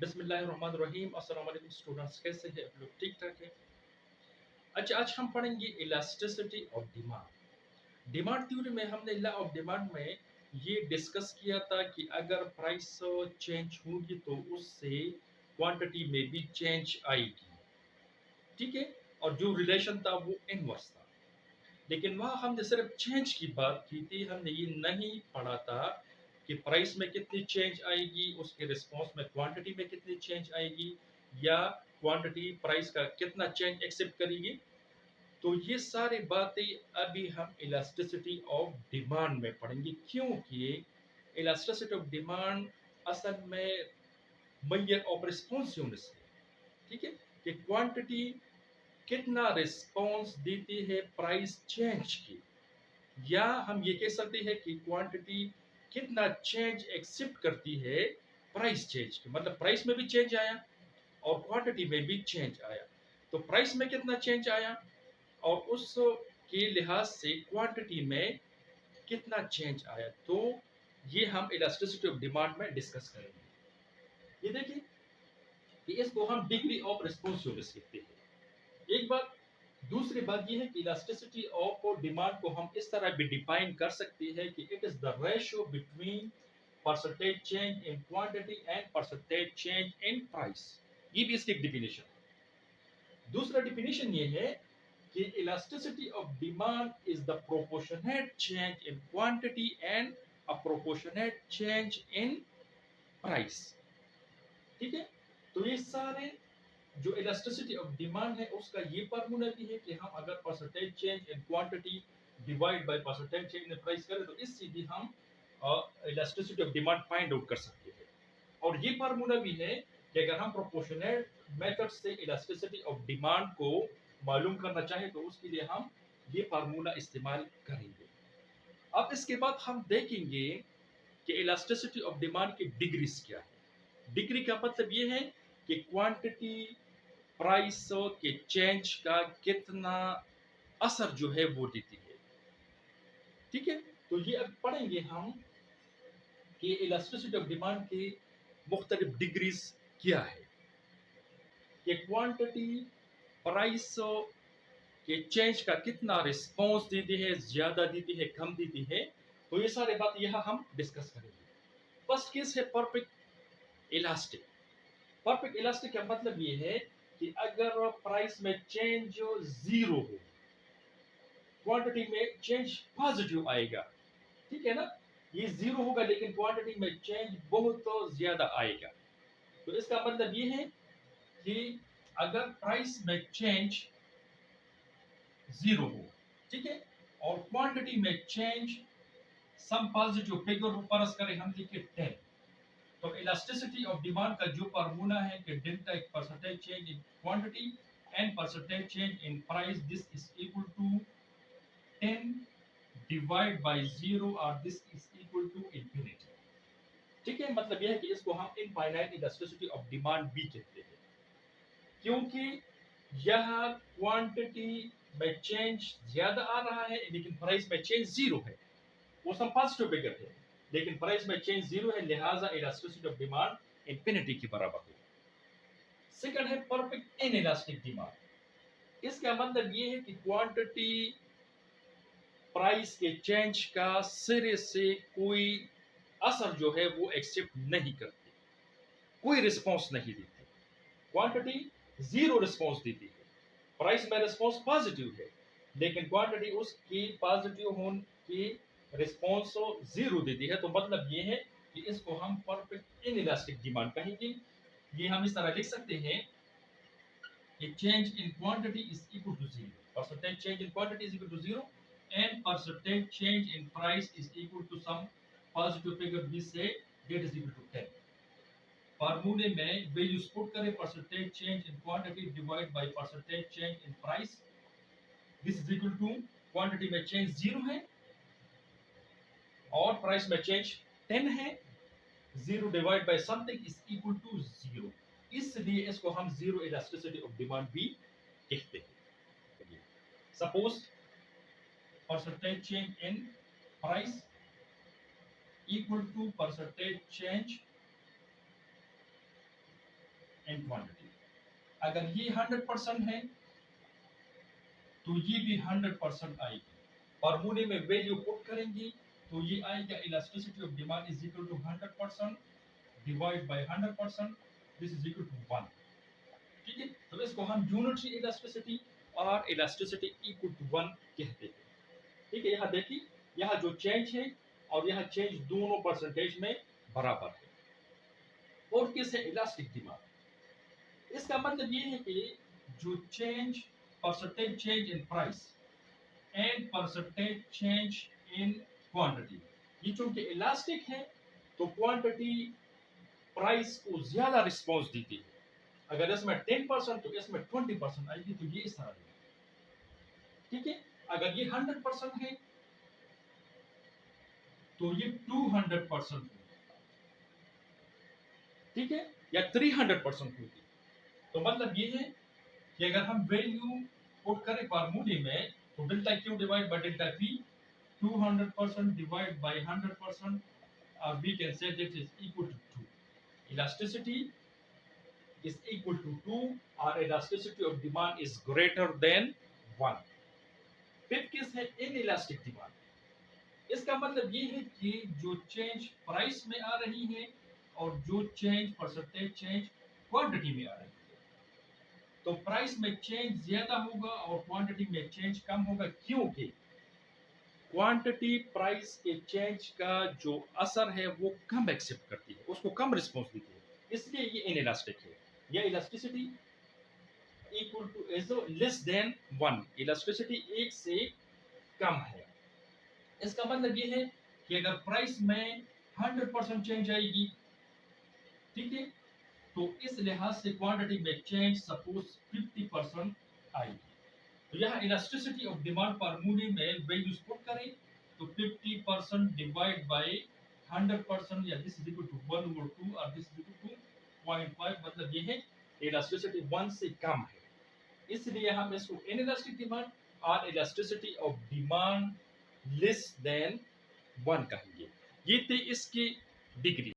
बिस्मिल्लाहिर्रहमानिर्रहीम। अस्सलाम वालेकुम स्टूडेंट्स, कैसे हैं आप लोग? ठीक ठाक है। अच्छा, आज हम पढ़ेंगे elasticity of demand. Demand theory में हमने लॉ ऑफ डिमांड में ये डिस्कस किया था कि अगर प्राइस चेंज होगी तो उससे क्वांटिटी में भी चेंज आएगी। ठीक है। और जो रिलेशन था वो इनवर्स था। लेकिन वहाँ हमने सिर्फ चेंज की बात की थी, हमने ये नहीं पढ़ा था कि प्राइस में कितनी चेंज आएगी, उसके रिस्पॉन्स में क्वांटिटी में कितनी चेंज आएगी, या क्वांटिटी प्राइस का कितना चेंज एक्सेप्ट करेगी। तो ये सारी बातें अभी हम इलास्टिसिटी ऑफ डिमांड में पढ़ेंगे, क्योंकि इलास्टिसिटी ऑफ डिमांड असल में मैयर ऑफ रिस्पॉन्सिवनेस है। ठीक है। कि क्वांटिटी कितना रिस्पॉन्स देती है प्राइस चेंज की, या हम ये कह सकते हैं कि क्वांटिटी कितना चेंज एक्सेप्ट करती है प्राइस चेंज की। मतलब प्राइस में भी चेंज आया और क्वांटिटी में भी चेंज आया, तो प्राइस में कितना चेंज आया और उस के लिहाज से क्वांटिटी में कितना चेंज आया, तो ये हम इलास्टिसिटी ऑफ डिमांड में डिस्कस करेंगे। ये देखिए कि इसको हम डिग्री ऑफ रिस्पॉन्सिवनेस कहते हैं, एक बात। दूसरी बात यह है कि इलास्टिसिटी ऑफ डिमांड को हम इस तरह भी डिफाइन कर सकते हैं कि it is the ratio between percentage change in quantity and percentage change in price. ये भी इसकी डिफिनेशन है। दूसरा डिफिनेशन ये है कि elasticity of demand is the proportionate change in quantity and a proportionate change in price. ठीक है। तो ये सारे जो इलास्टिसिटी ऑफ डिमांड है उसका ये फार्मूला भी है कि हम अगर percentage change in quantity divide by percentage change in price करें तो इससे भी हम elasticity of demand find out कर सकते हैं। और ये फार्मूला भी है कि अगर हम प्रोपोर्शनल मेथड से इलास्टिसिटी ऑफ डिमांड को मालूम करना चाहें तो उसके लिए हम ये फार्मूला इस्तेमाल करेंगे। अब इसके बाद हम देखेंगे कि इलास्टिसिटी ऑफ डिमांड की डिग्रीज क्या है। डिग्री का मतलब ये है कि क्वांटिटी प्राइस के चेंज का कितना असर जो है वो देती है। ठीक है। तो ये अब पढ़ेंगे हम कि इलास्टिसिटी ऑफ डिमांड की मुख्तलिफ डिग्रीज क्या है, कि क्वांटिटी प्राइस के चेंज का कितना रिस्पॉन्स देती है, ज्यादा देती है, कम देती है। तो ये सारे बात यहाँ हम डिस्कस करेंगे। फर्स्ट केस है परफेक्ट इलास्टिक। परफेक्ट इलास्टिक का मतलब ये है कि अगर प्राइस में चेंज जीरो हो, क्वांटिटी में चेंज पॉजिटिव आएगा। ठीक है ना। ये जीरो होगा लेकिन क्वांटिटी में चेंज बहुत ज्यादा आएगा। तो इसका मतलब ये है कि अगर प्राइस में चेंज जीरो हो, ठीक है, और क्वांटिटी में चेंज सम पॉजिटिव फिगर हो, फर्ज करें हम लिखे 10, तो इलास्टिसिटी ऑफ डिमांड का जो फार्मूला है कि डेल्टा एक percentage change in quantity and percentage change in price, this is equal to 10 divide by 0 और this is equal to infinity. ठीक है। मतलब यह है कि इसको हम इनफाइनाइट इलास्टिसिटी ऑफ डिमांड भी कहते हैं, क्योंकि यह क्वांटिटी में चेंज ज्यादा आ रहा है लेकिन प्राइस में चेंज जीरो है। वो सब पॉजिटिव फिगर है लेकिन प्राइस में चेंज जीरो है, लिहाजा इलास्टिसिटी ऑफ डिमांड इंफिनिटी के बराबर है। सेकंड है परफेक्ट इनइलास्टिक डिमांड। इसका मतलब ये है कि क्वांटिटी प्राइस के चेंज का सिरे से कोई असर जो है वो एक्सेप्ट नहीं करती, कोई रिस्पॉन्स नहीं देती। क्वांटिटी जीरो रिस्पॉन्स देती है, प्राइस में रिस्पॉन्स पॉजिटिव है लेकिन क्वांटिटी उसकी पॉजिटिव होने की रिस्पॉन्स जीरो देती है। तो मतलब ये है कि इसको हम परफेक्ट इनइलास्टिक डिमांड कहेंगे। ये हम इस तरह लिख सकते हैं कि change in quantity is equal to zero. Percentage change in quantity is equal to zero, and percentage change in price is equal to some positive figure we say that is equal to 10. फार्मूले में values put करें, percentage change in quantity divide by percentage change in price, this is equal to quantity में change zero है और price में change 10 है। Zero divide by something is equal to zero, इसलिए इसको हम जीरो इलास्टिसिटी ऑफ डिमांड भी कहते हैं। Suppose percentage change in price equal to percentage change in quantity. अगर ये 100% है तो ये भी 100% आएगी। फॉर्मूले में वैल्यू पुट करेंगे तो ये आएगा elasticity of demand is equal to 100% divide by 100%, this is equal to 1। ठीक है, तो इसको हम यूनिटरी इलास्टिसिटी और इलास्टिसिटी इक्वल टू 1 कहते हैं। ठीक है, यहाँ देखिए, यहाँ जो चेंज है और यहाँ चेंज दोनों परसेंटेज में बराबर है। और किस है इलास्टिक डिमांड, इसका मतलब ये है कि जो change percentage change in price and percentage change in quantity, ये चूंकि इलास्टिक है तो क्वांटिटी प्राइस को ज्यादा रिस्पॉन्स देती है। अगर इसमें 10% तो इसमें 20% आएगी, तो ये इस तरह है। ठीक है, अगर ये 100% है तो ये 200% होगी। ठीक है, या 300% होगी। तो मतलब ये है कि अगर हम वैल्यू पुट करें फॉर्मूले में तो delta Q divide by delta P, 200% divide by 100%, we can say that is equal to 2. Elasticity is equal to 2 or elasticity of demand is greater than 1. फिर किस है inelastic demand, इसका मतलब ये है कि जो चेंज प्राइस में आ रही है और जो चेंज परसेंटेज चेंज क्वांटिटी में आ रही है, तो प्राइस में चेंज ज्यादा होगा और क्वांटिटी में चेंज कम होगा, क्योंकि क्वांटिटी प्राइस के चेंज का जो असर है वो कम एक्सेप्ट करती है, उसको कम रिस्पॉन्स देती है, इसलिए ये इनइलास्टिक है। या elasticity equal two is less than 1, elasticity 1 से कम है। इसका मतलब ये है कि अगर प्राइस में 100% चेंज आएगी, ठीक है, तो इस लिहाज से क्वांटिटी में चेंज सपोज 50% आएगी। तो यहाँ इलास्टिसिटी ऑफ डिमांड फॉर्मूले में वैल्यूज पुट करें तो 50% डिवाइड बाय 100%, या this is equal to 1 over 2 और दिस इज इक्वल टू 0.5, मतलब ये है इलास्टिसिटी 1 से कम है, इसलिए हम इसको इनइलास्टिक डिमांड और elasticity of demand less than 1 कहेंगे। ये थे इसकी डिग्री।